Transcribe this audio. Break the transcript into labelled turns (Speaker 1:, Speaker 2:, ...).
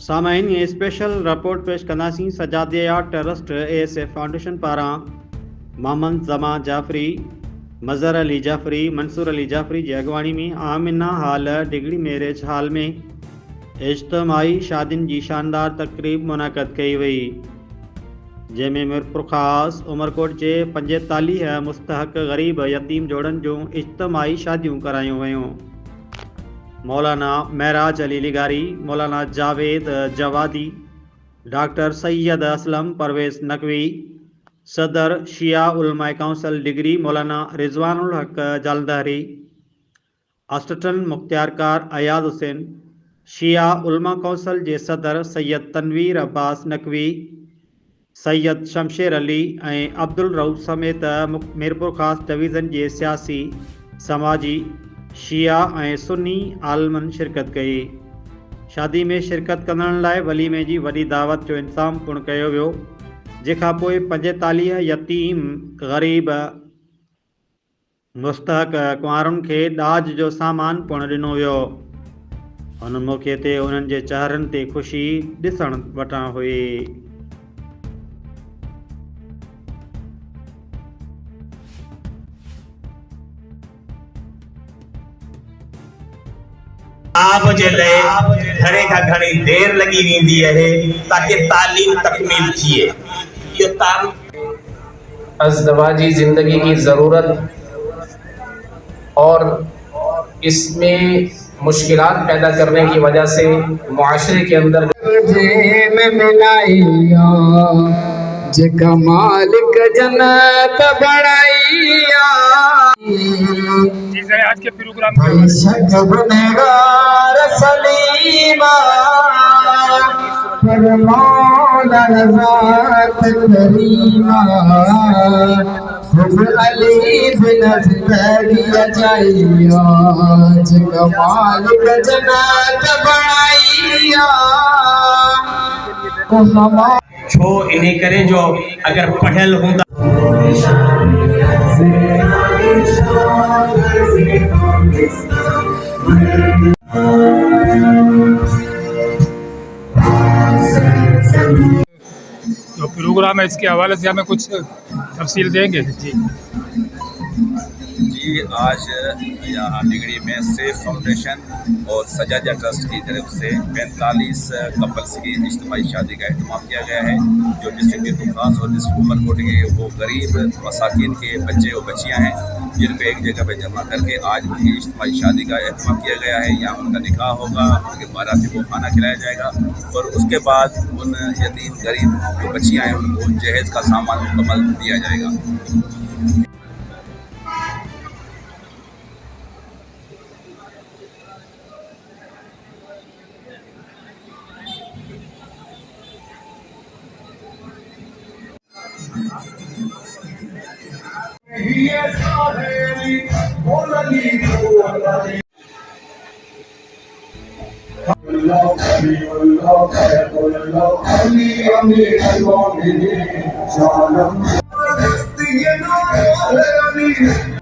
Speaker 1: सामाइन ये special report पेश कंदासीं। सजादिया ट्रस्ट ASF फाउंडेशन पारां मोहम्मद जमा जाफरी, मज़हर अली जाफरी, मंसूर अली जाफरी जी अगवाणी में आमिना हाल डिग्री मैरिज हाल में इज्तमाही शादियुनि जी शानदार तकरीब मुनक़द कई वई, जंहिंमें मीरपुर ख़ास उमरकोट जे 45 मुस्तहक गरीब यतीम जोड़नि जूं इज्तमाही शादियूं करायूं वयूं। मौलाना महराज अली लिगारी, मौलाना जावेद जवादी, डॉक्टर सैयद असलम परवेज़ नकवी, सदर शिया उलमा काउंसिल डिग्री मौलाना रिजवानुल हक जालंधरी, असिस्टेंट मुख्तियारकार अयाज हुसैन, शिया उलमा काउंसिल जे सदर सैयद तनवीर अब्बास नकवी, सैयद शमशेर अली ऐं अब्दुल रऊफ़ समेत मीरपुर ख़ास डिवीज़न जे सियासी, समाजी, शिया ऐं सुन्नी आलमनि शिरकत कई। शादी में शिरकत कंदड़नि लाइ वलीमे जी वॾी दावत जो इंतज़ाम पिणु कयो वियो, जंहिंखां पोइ 45 यतीम ग़रीब मुस्तहक कुंवारुनि खे ॾाज जो सामान पिणु ॾिनो वियो। हुन मौक़े ते उन्हनि जे चहिरनि ते ख़ुशी ॾिसण वटां हुई।
Speaker 2: आप जे लाइ घणे खां घणी देर लगी वेंदी है ताकि तालीम तकमील थिए। ये
Speaker 3: अज़दवाजी ज़िंदगी की ज़रूरत और इसमें मुश्किलात पैदा करने की वजह से मुआशरे के अंदर मालिक जन्नत बढ़ाइया
Speaker 4: आज के प्रोग्राम में
Speaker 3: सलीमा फरमाना ज़ात करीमा अली बिन ज़िंदगी जाइया जग मालिक जन्नत बढ़ाइया।
Speaker 2: छो इन्हें करे जो अगर पढ़ल हूंदा
Speaker 4: जो प्रोग्राम है इसके हवाले से हमें कुछ तफसील देंगे।
Speaker 5: जी आज यहाँ डिगरी में सेफ फाउंडेशन और सजादिया ट्रस्ट की तरफ से 45 कपल्स की इज्तिमाई शादी का एहतमाम किया गया है, जो डिस्ट्रिक्ट मीरपुर खास और डिस्ट्रिक्ट उमरकोट के वो गरीब मसाकिन के बच्चे और बच्चियाँ हैं, जिनको एक जगह पे जमा करके आज उनकी इज्तिमाई शादी का एहतमाम किया गया है। यहाँ उनका निकाह होगा, उनके बाराती को खाना खिलाया जाएगा और उसके बाद उन यतीम गरीब जो बच्चियाँ हैं उनको जहेज़ का सामान मुकम्मल दिया जाएगा।
Speaker 6: Allah